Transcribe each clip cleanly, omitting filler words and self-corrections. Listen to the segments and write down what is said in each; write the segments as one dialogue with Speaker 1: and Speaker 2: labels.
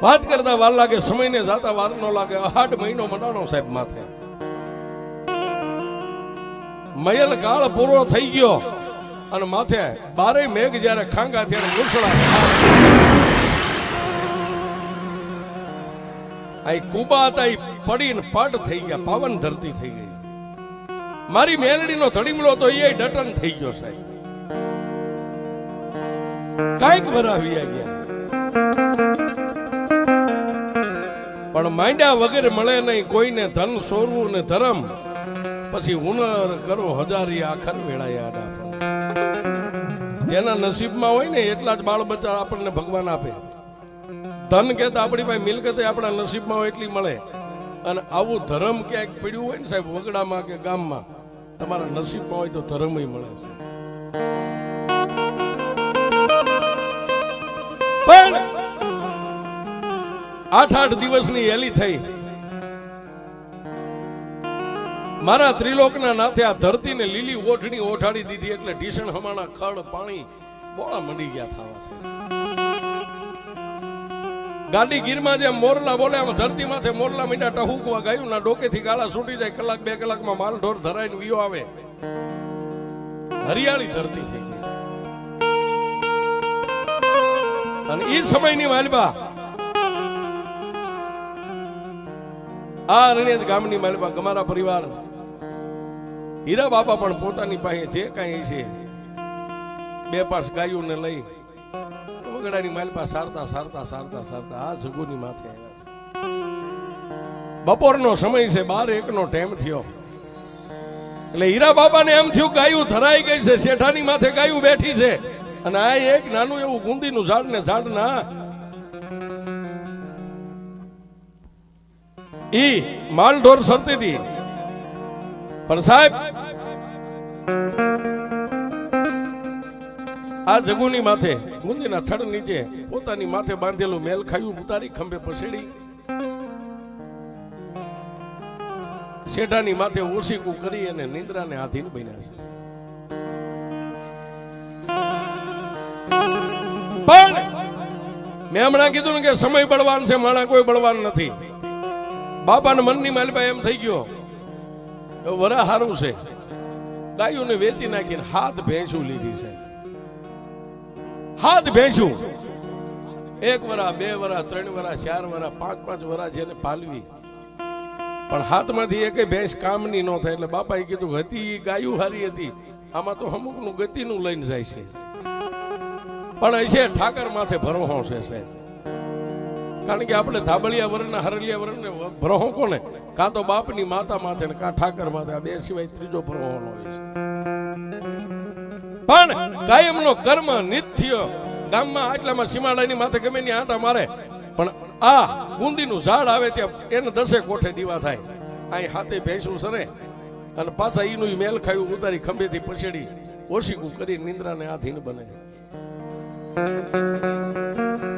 Speaker 1: વાત કરતા વાર લાગે, સમયને જાતા વાર ન લાગે. 8 મહિનો મંડાણો સાહેબ માથે. મયલ કાળ પૂરો થઈ ગયો અને માથે 12 મેઘ જ્યારે ખાંગા ત્યારે મૂછડા આ કુબા હતા એ પડીને પડ થઈ ગયા, પાવન ધરતી થઈ ગઈ. મારી મેલડીનો ધડીમલો તો એ ડટન થઈ ગયો સાહેબ. કાંઈક વરાવી ગયા પણ માંડ્યા વગેરે મળે નહીં કોઈને. ધન સોરવું ને ધર્મ પછી હુનર કરો હજારી આખર વેળાયા. જેના નસીબમાં હોય ને એટલા જ બાળ બચ્ચા આપણને ભગવાન આપે. ધન કહેતા આપણી પાસે મિલકત આપણા નસીબમાં હોય એટલી મળે. અને આવું ધર્મ ક્યાંક પડ્યું હોય ને સાહેબ વગડામાં કે ગામમાં, તમારા નસીબમાં હોય તો ધર્મ મળે છે. પણ 8 દિવસની હેલી થઈ. મારા ત્રિલોકના નાથે આ ધરતીને લીલી ઓઠણી ઓઠાડી દીધી એટલે ઢીસણ હમાણા ખડ પાણી બોળા મંડી ગયા થવા. ગાડી ગીરમાં જેમ મોરલા બોલે આમ ધરતી માથે મોરલા મીંડા ટહુકવા ગાયું ના ડોકેથી ગાળા છૂટી જાય. કલાક 2 કલાકમાં માલ ઢોર ધરાઈને વિયો આવે. હરિયાળી ધરતી થઈ ગઈ. અને એ સમયની માલબા આ રણિયાદ ગામની માલબા ગમારા પરિવાર હીરા બાપા પણ પોતાની પાસે જે કાંઈ છે 2-5 ગાયોને લઈ વગડાની માલપા સારતા સારતા સારતા સારતા આ જગુની માથે આવ્યા. બપોરનો સમય છે, 12-1 નો ટાઈમ થયો એટલે હીરા બાપાને એમ થયું ગાયું ધરાઈ ગઈ છે, શેઠાની માથે ગાયું બેઠી છે. અને આ એક નાનું એવું ગુંદીનું ઝાડ ને ઝાડ ના ઈ માલ ઢોર સરતી હતી. પણ સાહેબ આ જગુની માથે ગુંદીના થડ નીચે પોતાની માથે બાંધેલું મેલ ખાયું ઉતારી ખંભે પસેડી શેઠાની માથે ઓશીકું કરી અને નિંદ્રાને આધીન બન્યા છે. પણ મેં હમણાં કીધું ને કે સમય બળવાન છે, માણા કોઈ બળવાન નથી. બાપાના મનની માલપા એમ થઈ ગયો વરા હારું છે, ગાયોને વેચી નાખીને 7 ભેંસું લીધી છે. 7 ભેંસું 1 વરા 2 વરા 3 વરા 4 વરા 5-5 વરા જેને પાલવી. પણ હાથમાંથી એકેય ભેંસ કામની ન થાય એટલે બાપાએ કીધું હતી ગાયું હારી હતી, આમાં તો અમુકનું ગતિનું લઈને જાય છે. પણ હશે ઠાકર માથે ભરોહો છે સાહેબ. કારણ કે આપણે ધાબળિયા વરણના હરલિયા વરણને ભરોહો કોને? કાં તો બાપની માતા માથે ને કાં ઠાકર માથે. આ બે સિવાય ત્રીજો ભરોહો ન હોય છે. પણ કાયમનો કર્મ નિત્ય ગામમાં આટલામાં સીમાડાની માથે ગમે ની આંટા મારે. પણ આ ગુંદીનું ઝાડ આવે ત્યાં એને 10 કોઠે દીવા થાય. અહીં હાથે ભેંસું સરે અને પાછા ઈનું મેલ ખાયું ઉતારી ખંભેથી પછેડી ઓશીકું કરી નિંદ્રાને આધીન બને.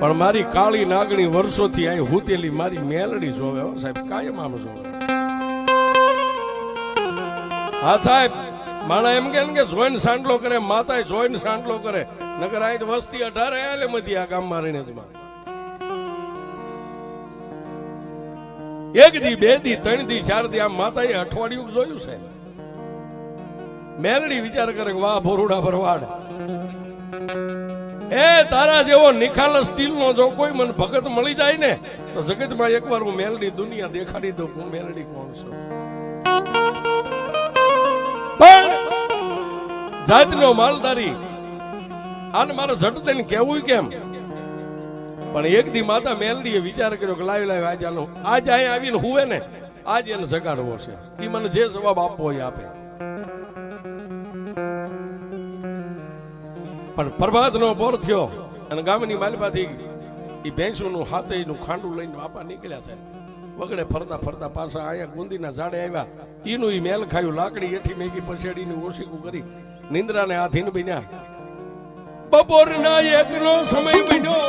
Speaker 1: પણ મારી કાળી નાગણી વર્ષોથી અહીં હુતેલી મારી મેલડી જોવે હો સાહેબ, કાયમ આમ જોવે. હા સાહેબ, માણા એમ કે જોઈને સાંડલો કરે, માતા જોઈને સાંડલો કરે. નગર અહીં વસ્તી 18 આલે મધી આ ગામમાં રણેજમાં. 1 દી 2 દી 3 દી 4 દી આમ માતાએ અઠવાડિયું જોયું છે. મેલડી વિચાર કરે વાહ ભોરુડા ભરવાડ, એ તારા જેવો નિખાલસ દિલનો જો કોઈ મને ભગત મળી જાય ને તો જગતમાં એકવાર હું મેલડી દુનિયા દેખાડી દઉં હું મેલડી કોણ છું. પણ જાતનો માલદારી આને મારે ઝટ દઈને કહેવું કેમ? પણ 1 દી માતા મેલડીએ વિચાર કર્યો કે લાવી આજ અહીંયા આવીને હુવે ને આજ એને જગાડવો છે. એ મને જે જવાબ આપવો હોય આપે. પણ પ્રભાતનો પોર થયો અને ગામની માલપાથી એ ભેંસુનું હાથેનું ખાંડું લઈને બાપા નીકળ્યા છે. વગડે ફરતા ફરતા પાછા અહીંયા ગુંદીના ઝાડે આવ્યા. ઈનું ઈ મેલ ખાયું, લાકડી એઠી મેગી પછેડીને ઓશીકું કરી નિંદ્રાને આધીન બન્યા. બપોરના 1 નો સમય બન્યો.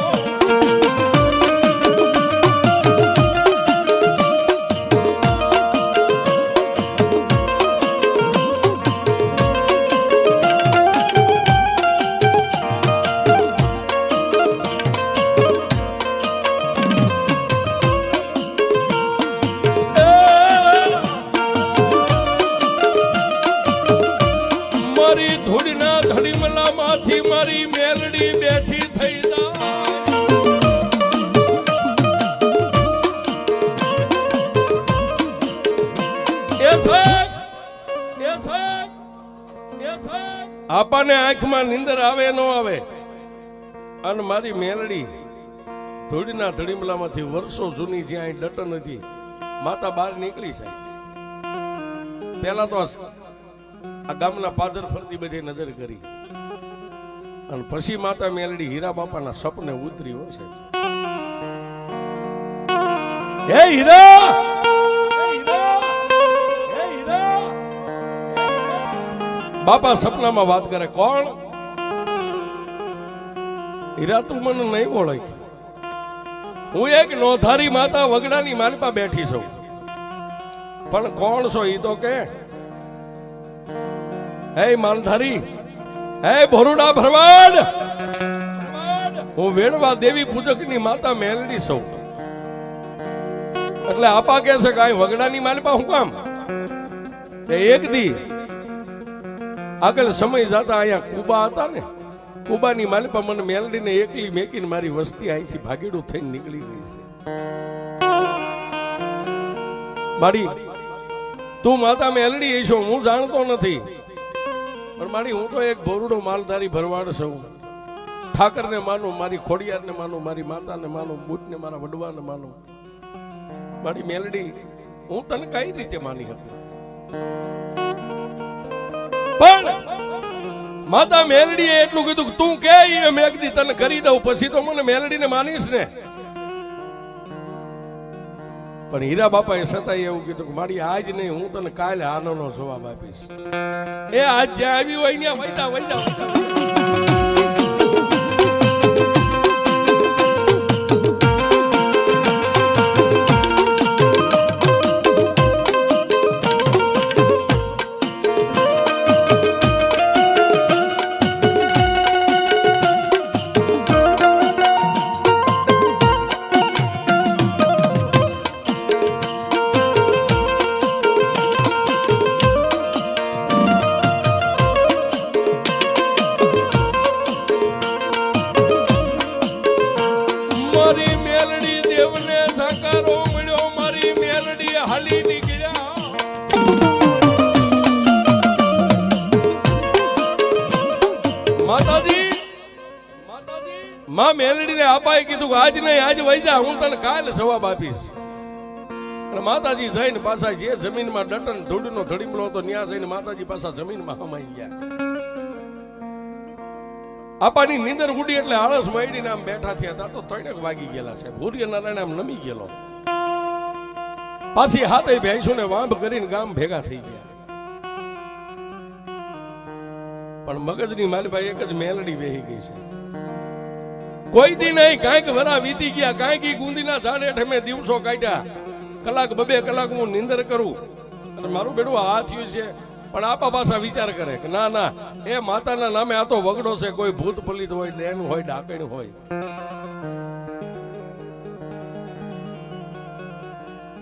Speaker 1: બાપાને આંખમાં નીંદર આવે ન આવે, અને મારી મેલડી ધૂળના ધડીમલામાંથી વર્ષો જૂની જ્યાં ડટન હતી, માતા બહાર નીકળી છે. પેલા તો આ ગામના પાદર ફરતી બધી નજર કરી, અને પછી માતા મેલડી હીરા બાપાના સપને ઉતરી હશે. હે હીરા, બાપા સપનામાં વાત કરે, કોણ? હીરા, તું મને નહીં ઓળખ. હું એક નોધારી માતા વગડાની માલપા બેઠી છું, પણ કોણ છો ઈ તો કે. હે માલધારી, હે ભોરુડા ભરવાડ, હું વેણવા દેવી પૂજકની માતા મેલડી છું. એટલે આપા કે છે કે વગડાની માલપા હું કામ? એક દી આગળ સમય જતા અહીંયા કુબા હતા ને, કુબાની માલપા મને મેલડીને એકલી મેકીને મારી વસ્તી અહીંથી ભાગેડું થઈને નીકળી ગઈ છે. મારી તું માતા મેલડી છો હું જાણતો નથી, પણ મારી હું તો એક ભોરુડો માલધારી ભરવાડ છું. ઠાકરને માનું, મારી ખોડિયારને માનું, મારી માતાને માનું, બુટને મારા વડવાને માનું. મારી મેલડી, હું તને કઈ રીતે માની શકું? પણ માતા મેલડીએ એટલું કીધું કે તું કે મેં કીધી તને કરી દઉં, પછી તો મને મેલડીને માનીશ ને. પણ હીરા બાપાએ છતાંય એવું કીધું કે મારી આજ નહીં, હું તને કાલે આનોનો જવાબ આપીશ. એ આજ જ્યાં આવી હોય ત્યાં વૈતા વૈતા માં મેલડીને આપાએ કીધું કે આજ નહીં, આજ વઈ જા, હું તને કાલે જવાબ આપીશ. અને માતાજી જઈને પાછા જે જમીનમાં ડટન ધૂળનો ધડીમલો હતો ત્યાં જઈને માતાજી પાછા જમીનમાં હમાઈ ગયા. આપાની નીંદર ઉડી એટલે આળસ માંડીને આમ બેઠા થયા હતા તો 3 વાગી ગયેલા છે. સૂર્યનારાયણ આમ નમી ગયેલો, પાછી હાથે ભેંસોને વાંભ કરીને ગામ ભેગા થઈ ગયા. પણ મગજની માલભાઈ એક જ મેલડી બેહી ગઈ છે. કોઈ દી નહીં, કાંઈક વરા વીતી ગયા, કાંઈક ગુંદીના ઝાડ હેઠે મેં દિવસો કાઢ્યા, કલાક 2 કલાક હું નિંદર કરું અને મારું બેડું આ થયું છે. પણ આપા પાછા વિચાર કરે કે ના ના, એ માતાના નામે આ તો વગડો છે, કોઈ ભૂત પલિત હોય, દેન હોય, ડાકણ હોય.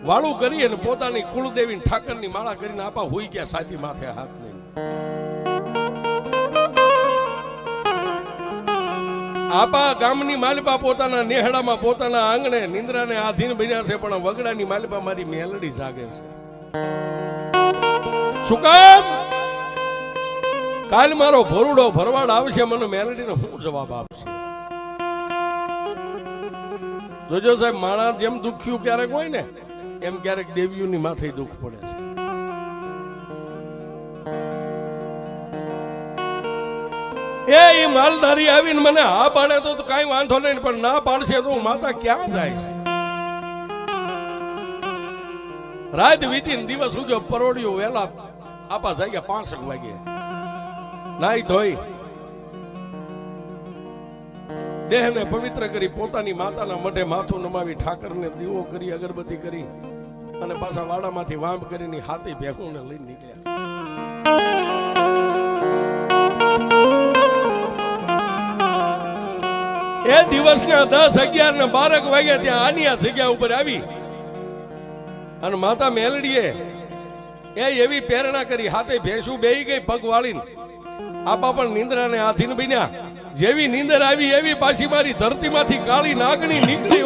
Speaker 1: વાળું કરી અને પોતાની કુળદેવી ઠાકરની માળા કરીને આપા હોઈ ગયા સાચી માથે હાથ લઈને. આપા ગામની માલપા પોતાના નેહડામાં પોતાના આંગણે નિંદ્રાને આધીન બન્યા છે, પણ વગડાની માલપા મારી મેલડી જાગે છે. શું કામ? કાલ મારો ભોરુડો ભરવાડ આવશે, મને મેલડીને શું જવાબ આપશે? જોજો સાહેબ, માણસ જેમ દુખ્યું ક્યારેક હોય ને, એમ ક્યારેક દેવીઓની માથે દુઃખ પડે છે. એ માલધારી આવીને મને હા પાડે તો કઈ વાંધો નહીં, પણ ના પાડશે તો માતા ક્યાં જાય છે? રાત વીતી દિવસ ઉગ્યો, પરોડિયો વેલા આપા જાગ્યા 5 વાગે. નાઈ ધોઈ દેહને પવિત્ર કરી પોતાની માતાના મઢે માથું નમાવી ઠાકરને દીવો કરી, અગરબત્તી કરી અને પાછા વાડામાંથી વાંભ કરીને હાથી ભેગુંને લઈને નીકળ્યા. એ દિવસના 10, 11 ને 12 વાગ્યા ત્યાં આની આ જગ્યા ઉપર આવી અને માતા મેલડીએ એવી પ્રેરણા કરી, હાથે ભેંસું બેહી ગઈ પગ વાળીને. આપા પણ નિંદ્રાને આધીન બન્યા. જેવી નીંદર આવી એવી પાછી મારી ધરતીમાંથી કાળી નાગણી નીકળી.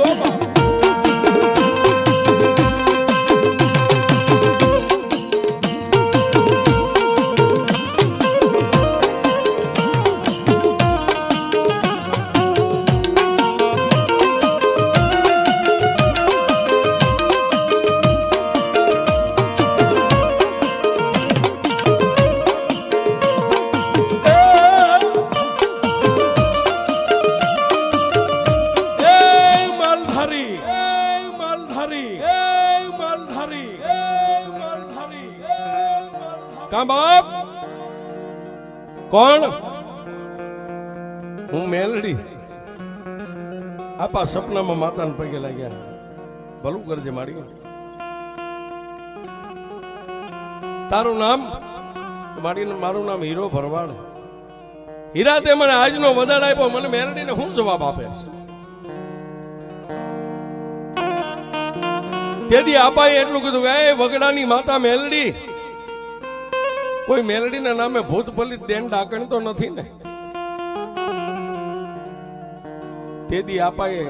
Speaker 1: કા બાપ કોણ? હું મેલડી. આપા સપનામાં માતાને પગે લાગ્યા. ભલું કરજે મારી. તારું નામ? મારું નામ હીરો ભરવાડ. હીરા તે મને આજનો વધાર આપ્યો, મને મેલડીને શું જવાબ આપે છે? તેથી આપાએ એટલું કીધું કે એ વગડાની માતા મેલડી, કોઈ મેલડીના નામે ભૂત પલિત દેન ડાકણ તો નથી ને? તેથી આપાએ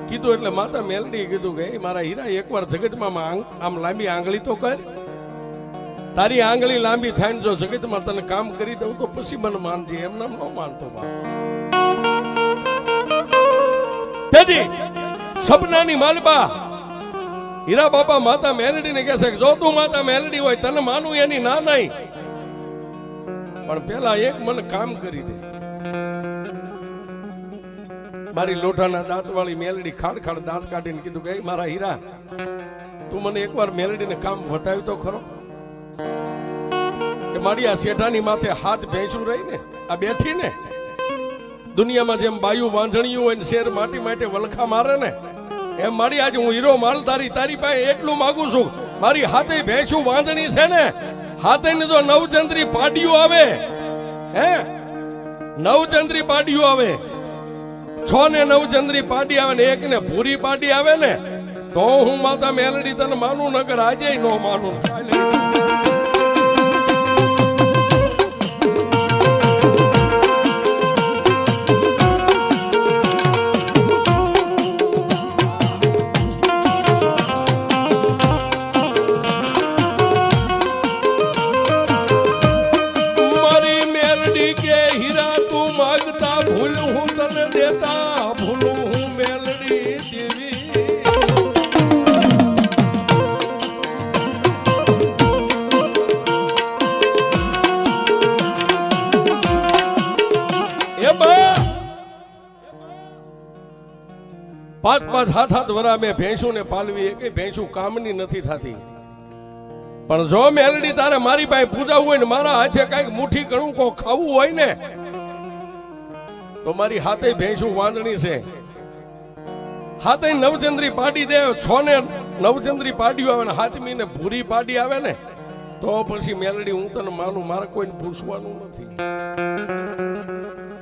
Speaker 1: કીધું એટલે માતા મેલડીએ કીધું કે મારા હીરા એકવાર જગતમાં આમ લાંબી આંગળી તો કર. તારી આંગળી લાંબી થાય ને જો જગતમાં તને કામ કરી દઉં તો પછી મને માનજે, એમ નામ ન માનતો બાપ. તેથી સપનાની માલબા હીરા બાપા માતા મેલડીને કહે છે કે જો તું માતા મેલડી હોય તને માનું એની ના નહીં, પણ પેલા એક મને કામ કરી દે. મારી લોઢાના દાંત વાળી મેલડી ખાડ ખાડ દાંત કાઢીને કીધું કે મારા હીરા તું મને એકવાર મેલડીને કામ બતાવ્યું તો ખરો. કે મારી આ શેઠાની માથે હાથ ભેંસું રહી ને આ બેઠી ને, દુનિયામાં જેમ બાયું વાંઝણિયું હોય ને શેર માટી માટે વલખા મારે ને, એમ મારી આજે હું હીરો માલધારી તારી પાસે એટલું માંગુ છું, મારી હાથે ભેંસું વાંધણી છે ને, હાથે ને જો નવચંદ્રી પાડિયું આવે, હે નવચંદ્રી પાડિયું આવે, 6 ને નવચંદ્રી પાડી આવે ને 1 ને ભૂરી પાડી આવે ને, તો હું માતા મેલડી તને માનું નગર આજે ન માનું. પાંચ 7 વરા મેં ભેંસું ને પાલવી, એ ભેંસું કામની નથી થતી. પણ જો મેલડી તારે મારી પાસે પૂજાવું હોય ને મારા હાથે કઈક મુઠ્ઠી ઘણું કો ખાવું હોય ને, તો મારી હાથે ભેંસું વાંદણી છે, હાથે નવચંદ્રી પાડી દે, 6 ને નવચંદ્રી પાડ્યું આવે ને 7મી ને ભૂરી પાડી આવે ને, તો પછી મેલડી હું તને માનું, મારે કોઈને પૂછવાનું નથી.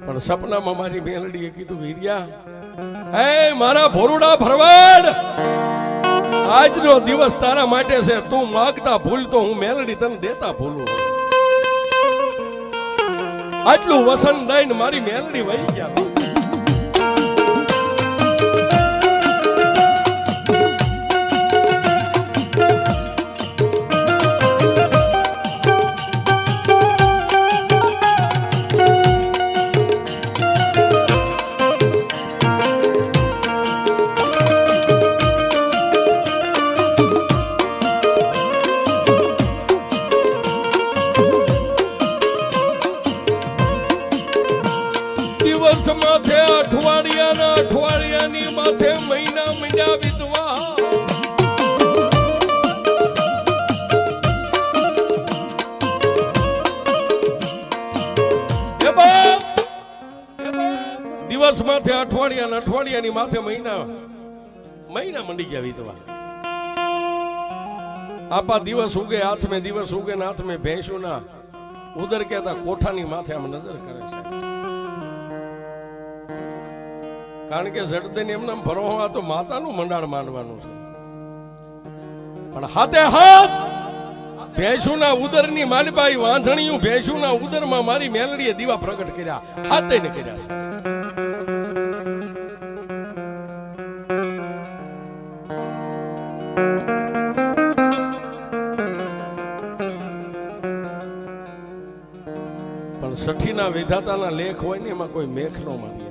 Speaker 1: પણ સપનામાં મારી મેલડીએ કીધું વીર્યા હે મારા ભોરુડા ભરવાડ, આજનો દિવસ તારા માટે છે, તું માગતા ભૂલ તો હું મેલડી તને દેતા ભૂલું. આટલું વસન દઈને મારી મેલડી વહી ગયા. માથે અઠવાડિયાની માથે મહિના મહિના વિધવા, દિવસ માથે અઠવાડિયાની માથે મહિના મંડી ગયા વિધવા. આપા દિવસ ઉગે હાથ મેં, દિવસ ઉગે ને હાથ મેં ભેંસું ના ઉદર કહેતા કોઠાની માથે આમ નજર કરે છે. કારણ કે જડદે એમને ભરો તો માતાનું મંડાણ માંડવાનું છે, પણ હાથે હાથ ભેંસુના ઉદરની માલબાઈ વાંધણીયું ભેંસુના ઉદરમાં મારી મેલડીએ દીવા પ્રગટ કર્યા, હાથે ને કર્યા છે. પણ સઠીના વિધાતાના લેખ હોય ને એમાં કોઈ મેખ નો મારી.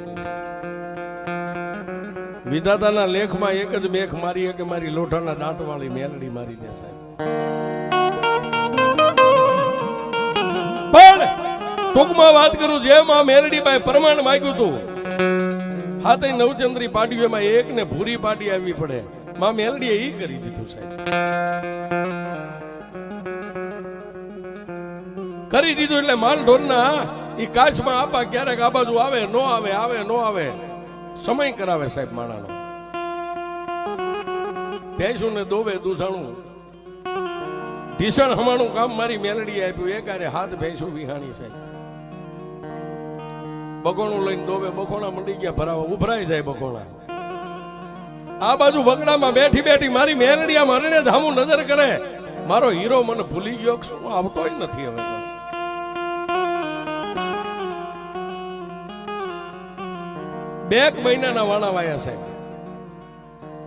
Speaker 1: વિધાતાના લેખમાં એક જ મેખ મારી કે મારી લોઢાના દાંત વાળી મેલડી મારી દે સાહેબ. પણ ટૂંકમાં વાત કરું, જેમ આ મેલડી બાઈ પ્રમાણ માંગ્યું હતું, હાથે નવચંદ્રી પાડ્યું, એમાં 1 ને ભૂરી પાડી આવી પડે, માં મેલડીએ ઈ કરી દીધું સાહેબ. કરી દીધું એટલે માલ ઢોરના ઈ કાશમાં આપા ક્યારેક આ બાજુ આવે નો આવે આવે નો આવે સમય કરાવે સાહેબ માણાનો ભેંસું ને દોવે દૂધાણું ઢીસણ હમાણું કામ મારી મેલડી આપ્યું એકારે હાથ ભેંસું વિહાણી સાહેબ બગોણું લઈને દોવે બગોણા મંડી ગયા ભરાવા ઉભરાઈ જાય બગોણા આ બાજુ વગડામાં બેઠી બેઠી મારી મેલડી આમ હરણે ધામું નજર કરે મારો હીરો મને ભૂલી ગયો શું આવતોય નથી હવે બે મહિનાના વાણા વાયા સાહેબ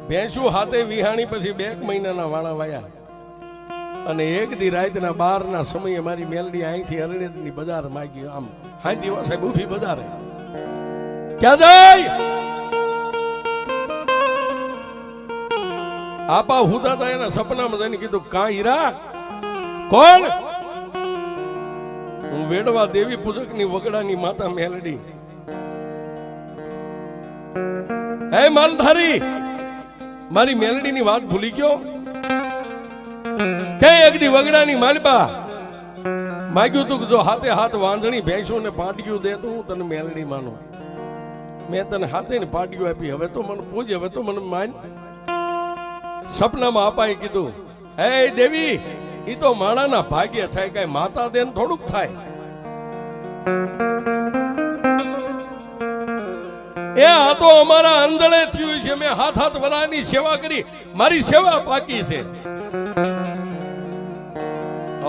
Speaker 1: ભેંસું હાથે વિહાણી પછી 2 મહિનાના વાણા વાયા અને એક દી રાતના 12 સમયે મારી મેલડી અહીંથી અરણેજની બજાર માગી આમ હાંજી સાહેબ ઊભી બજારે ક્યાં જાય આપા હુતા હતા એના સપનામાં જઈને કીધું કા હીરા કોણ હું વેડવા દેવી પૂજકની વગડાની માતા મેલડી હે માલધારી મારી મેલડીની વાત ભૂલી ગયો તે એક દી વગડાની માલબા માગ્યું તું જો હાથે હાથ વાંધણી ભેંસું ને પાટિયું દે તો હું તને મેલડી માનું મેં તને હાથે ને પાટિયું આપી હવે તો મને પૂજ હવે તો મને માન સપનામાં અપાઈ કીધું હે દેવી ઈ તો માણાના ભાગ્ય થાય કઈ માતા દેન થોડુંક થાય એ આ તો અમારા અંદળે થયું છે મેં હાથ હાથ વરાની સેવા કરી મારી સેવા પાકી છે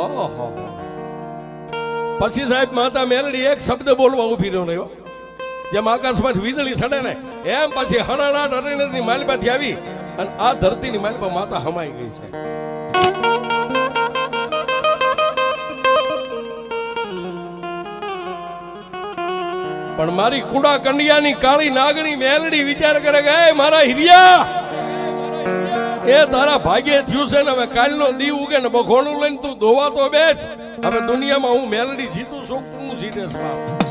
Speaker 1: ઓહો પછી સાહેબ માતા મેલડી એક શબ્દ બોલવા ઉભી ન રહ્યો જેમ આકાશમાં વીજળી ચડે ને એમ પછી હણાણાટ અરણ્યની માલબાથી આવી અને આ ધરતીની માલબા માતા હમાઈ ગઈ છે પણ મારી કુડા કંડિયાની કાળી નાગણી મેલડી વિચાર કરે કે મારા હિરિયા એ તારા ભાગ્યે થયું છે ને હવે કાલનો દી ઉગે ને બખોણું લઈને તું ધોવા તો બેસ હવે દુનિયામાં હું મેલડી જીતું છું હું જીતેશ બાપ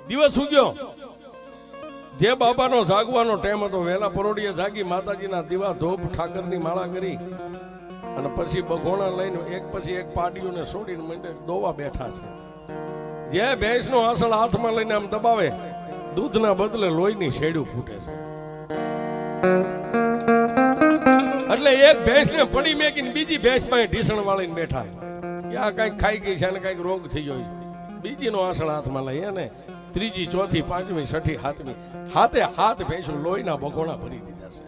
Speaker 1: દિવસ ઉગ્યો જે બાપાનો જાગવાનો ટાઈમ હતો વેલા પરોડીએ જાગી માતાજીના દીવા ધોપ ઠાકરની માળા કરી અને પછી બગોણા લઈને એક પછી એક પાડીઓને છોડીને મંડે દોવા બેઠા છે જે ભેંસનો આસળ હાથમાં લઈને આમ દબાવે દૂધના બદલે લોહીની શેડું ફૂટે છે એટલે એક ભેંસને પડી મેકીને બીજી ભેંસ પાસે ઢીસણ વાળીને બેઠા આ કઈક ખાઈ ગઈ છે અને કઈક રોગ થઈ ગયો બીજીનો આસળ હાથમાં લઈ અને ત્રીજી ચોથી પાંચમી છઠ્ઠી સાતમી હાથે હાથ ભેંસું લોહીના બગોણા ભરી દીધા છે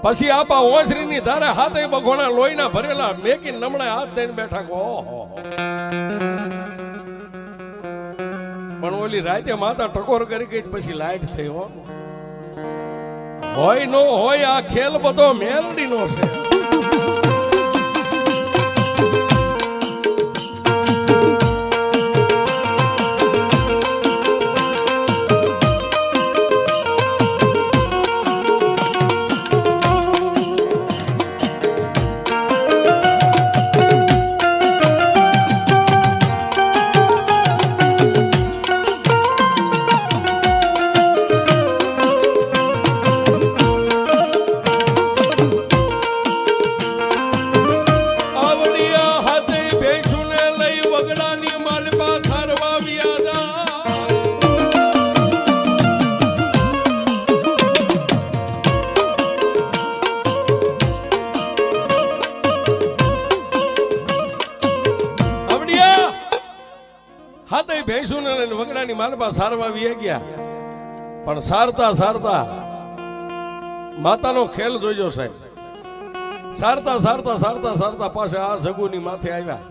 Speaker 1: પછી આપા ઓસરીની ધારે હાથે બગોણા લોહીના ભરેલા મેકી નમણે હાથ દઈને બેઠા ઓહો પણ ઓલી રાતે માતા ટકોર કરી ગઈ પછી લાઈટ થઈ હોય નો હોય આ ખેલ બધો મેલડી નો છે ભેંસુને વગડાની માલપા સારવા વી ગયા પણ સારતા સારતા માતાનો ખેલ જોઈજો સાહેબ. સારતા સારતા સારતા સારતા પાછા આ જગુની માથે આવ્યા.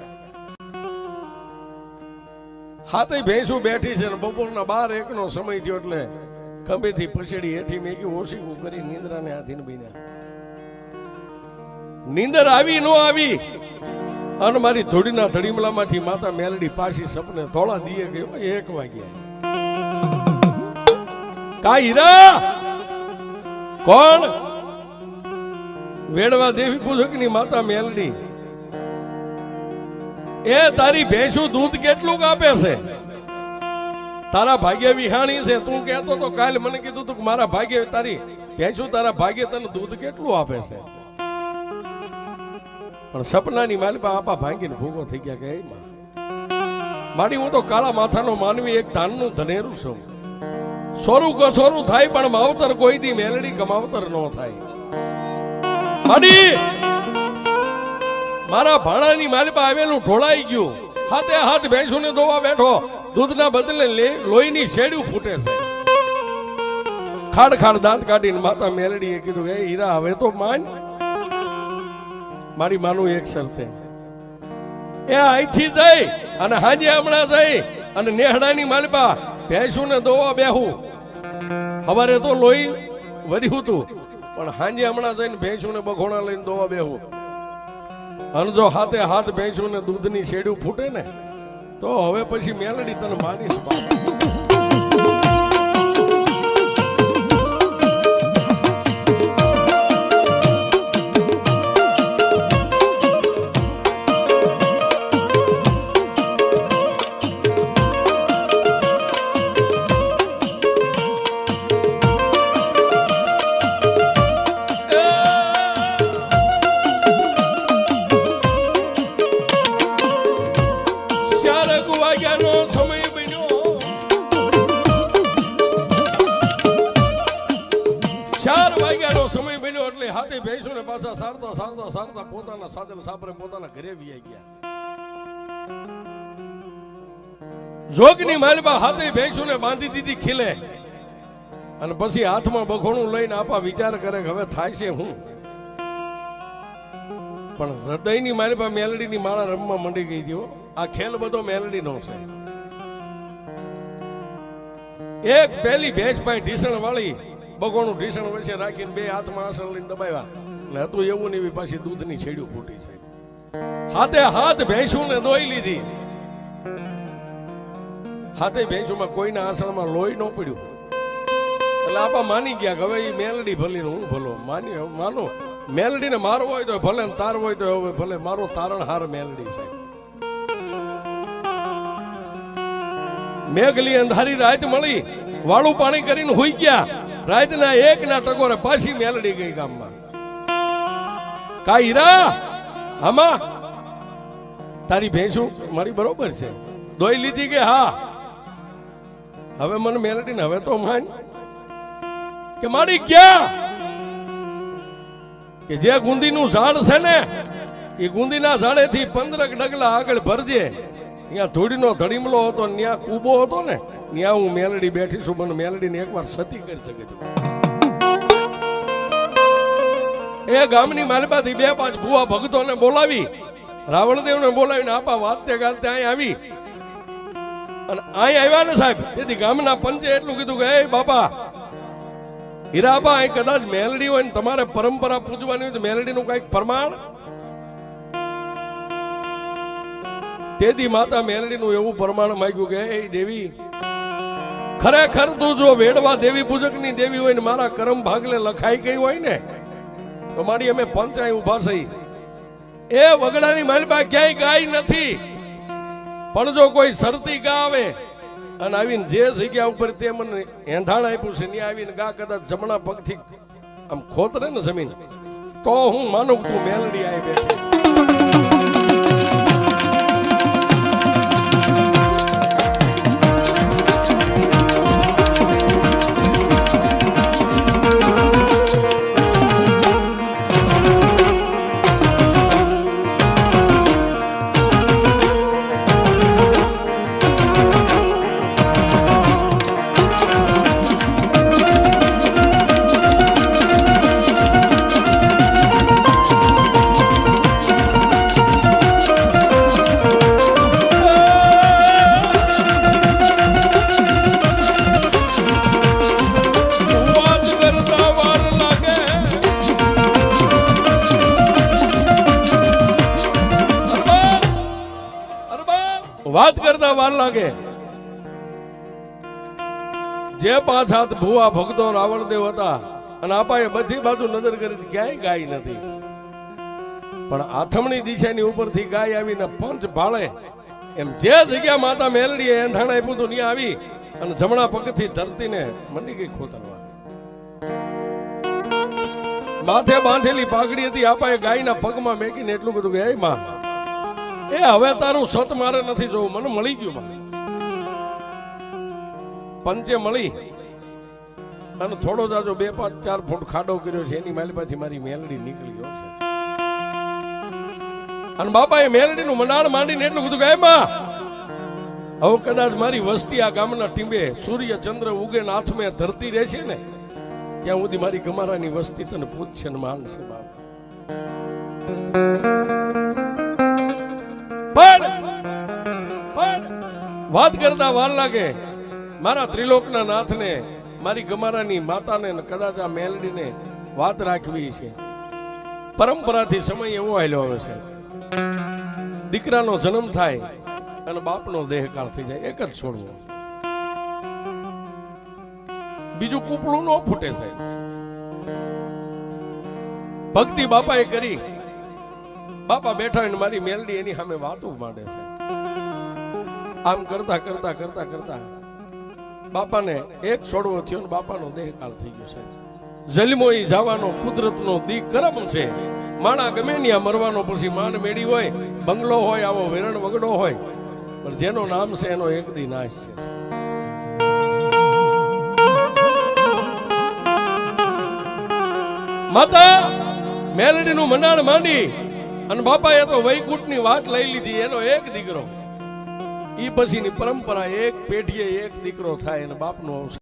Speaker 1: હાથે ભેંસું બેઠી છે ને બપોરના 12-1 નો સમય થયો એટલે ખંભેથી પછેડી હેઠી મેકી ઓશીકું કરી નિંદ્રાને આધીન બન્યા. નીંદર આવી ન આવી અને મારી ધોડીના ધડીમલામાંથી માતા મેલડી પાછી સપને થોડા દીએ ગયો 1 વાગ્યા. કા હીરા કોણ? વેડવા દેવી પૂજકની માતા મેલડી. એ તારી ભેંસું દૂધ કેટલું આપે છે? તારા ભાગ્ય વિહાણી છે. તું કહેતો તો કાલે મને કીધું તું કે મારા ભાગ્ય તારી ભેંસું તારા ભાગ્ય તને દૂધ કેટલું આપે છે? પણ સપનાની માલિપા આપા ભાંગીને ભૂગો થઈ ગયા કે માડી હું તો કાળા માથાનો માનવી એક ધાનનું ધનેરું છું. સોરું કસોરું થાય પણ માવતર કોઈ દી મેલડી કમાવતર ન થાય. માડી મારા ભાણાની માલિપા આવેલું ઢોળાઈ ગયું. હાથે હાથ ભેંસુને દોવા બેઠો. દૂધના બદલે લોહીની શેડ્યું ફૂટે છે. ખાડ ખાડ દાંત કાઢીને માતા મેલડીએ કીધું કે હીરા હવે તો માન. મારી માનું એક શરતે એ અહીંથી જઈ અને હાજે હમણાં જઈ અને નેહડાની માલિપા ભેંસુને દોવા બેહું. હવારે તો લોહી વર્યું તું પણ હાજે હમણાં જઈને ભેંસુને બખોણા લઈને દોવા બેહું. અને જો હાથે હાથ ભેંસુને દૂધની શેડ્યું ફૂટે ને તો હવે પછી મેલડી તને માનીશ. હાથે ભેંસુને પાછા સારતા સારતા સારતા પોતાના સાદર સાપરે પોતાના ઘરે વી ગયા. જોગની માલબા હાથે ભેંસુને બાંધી દીધી ખીલે અને પછી હાથમાં બખોણું લઈને આપા વિચાર કરે કે હવે થાય છે હું. પણ હૃદયની માલબા મેલડીની માળા રમવા મંડી ગઈ હતી. આ ખેલ બધો મેલડીનો છે. એક પેલી ભેંસ પાસે ઢીસણ વાળી બગોણું ઢીસણ વચ્ચે રાખીને 2 હાથમાં આસણ લઈને દબાવ્યા એટલે હતું એવું ને એવી પાછી દૂધની છેડ્યું ફૂટી છે. હાથે હાથ ભેંસુને દોઈ લીધી. હાથે ભેંસુમાં કોઈના આસણમાં લોહી ન પડ્યું એટલે આપા માની ગયા કે હવે એ મેલડી ભલી હું ભલો માનો. મેલડીને મારવો હોય તો ભલે તારવો હોય તો હવે ભલે મારો તારણહાર મેલડી છે. મેઘલી અંધારી રાત મળી વાળું પાણી કરીને હુઈ ગયા. રાતના 1 ના ટકોરે પાછી મેલડી ગઈ ગામમાં. કા હીરા આમાં તારી ભેંસું મારી બરોબર છે દોઈ લીધી કે હા? હવે મને મેલડી ને હવે તો માન કે મારી ક્યાં કે જે ગુંદીનું ઝાડ છે ને એ ગુંદીના ઝાડેથી 15 ડગલા આગળ ભરજે. અહીંયા ધૂળીનો ધડીમલો હતો ત્યાં કૂબો હતો ને ત્યાં હું મેલડી બેઠી છું. મને મેલડીને એકવાર સતી કરી શકે છે. એ ગામની માલબાથી 2-5 ભુવા ભક્તોને બોલાવી રાવણદેવને બોલાવીને આપા વાતે ગાતે અહીં આવી અને અહીં આવ્યા ને સાહેબ તેથી ગામના પંચે એટલું કીધું કે એ બાપા હીરાબા અહીં કદાચ મેલડી હોય ને તમારે પરંપરા પૂજવાની હોય તો મેલડીનું કઈક પ્રમાણ. તેથી માતા મેલડીનું એવું પ્રમાણ માંગ્યું કે એ દેવી ખરેખર તું જો વેડવા દેવી પૂજકની દેવી હોય ને મારા કરમ ભાગલે લખાઈ ગઈ હોય ને તો મારી અમે પંચાય ઉભા થઈ. એ વગડાની માલબા ક્યાંય ગાય નથી પણ જો કોઈ શરતી ગા આવે અને આવીને જે જગ્યા ઉપર તે મને એંધાણ આપ્યું છે ત્યાં આવીને ગા કદાચ જમણા પગથી આમ ખોતરે ને જમીન તો હું માનું તું મેલડી આવી બેઠી. વાત કરતા વાર લાગે. જે 5 હાથ ભૂવા ભક્તો રાવણદેવ હતા અને આપાએ બધી બાજુ નજર કરી ક્યાંય ગાય નથી, પણ આથમણી દિશાની ઉપરથી ગાય આવીને પંચ ભાળે એમ જે જગ્યા માતા મેલડીએ એંધાણ આપ્યું હતું ત્યાં આવી અને જમણા પગથી ધરતીને મંડી ગઈ ખોતરવા. માથે બાંધેલી પાઘડી હતી, આપાએ ગાયના પગમાં મેકીને એટલું કીધું કે હે માં, એ હવે તારું સત મારે નથી જોવું, મને મળી ગયું માં. પંચે મળી અને થોડો જાજો 2, 5, 4 ફૂટ ખાડો કર્યો છે, એની માલિપાથી મારી મેલડી નીકળી ગયો છે. અને બાપાએ મેલડીનું મનાળ માંડીને એટલું કીધું કે હે માં, હવે કદાચ મારી વસ્તી આ ગામના ટીંબે સૂર્ય ચંદ્ર ઉગે ને હાથમે ધરતી રહેશે ને ત્યાં સુધી મારી ગમારાની વસ્તી તને પૂછશે ને માનશે બાપ. પણ વાત કરતા વાર લાગે. મારા ત્રિલોકના નાથને, મારી ગમારાની માતાને કદાચ આ મેલડીને વાત રાખવી છે. પરંપરાથી સમય એવો આવેલો આવે છે, દીકરાનો જન્મ થાય અને બાપનો દેહકાળ થઈ જાય, એક જ છોડવો, બીજું કૂપળું ન ફૂટે સાહેબ. ભક્તિ બાપાએ કરી, બાપા બેઠા અને મારી મેલડી એની સામે વાતો માંડે છે. આમ કરતા કરતા કરતા કરતા બાપાને એક છોડવો થયો ને બાપાનો દેહકાળ થઈ ગયો સાહેબ. જન્મો ઈ જવાનો કુદરતનો દી કરમ છે. માણા ગમે ત્યાં મરવાનો, પછી માન મેળી હોય, બંગલો હોય, આવો વેરણ વગડો હોય, પણ જેનો નામ છે એનો એક દી નાશ છે. માતા મેલડીનું મનાળ માંડી અને બાપાએ તો વૈકુંઠની વાત લઈ લીધી. એનો એક દીકરો, ઈ પછીની પરંપરા, એક પેઢીએ એક દીકરો થાય અને બાપનું અવસાન.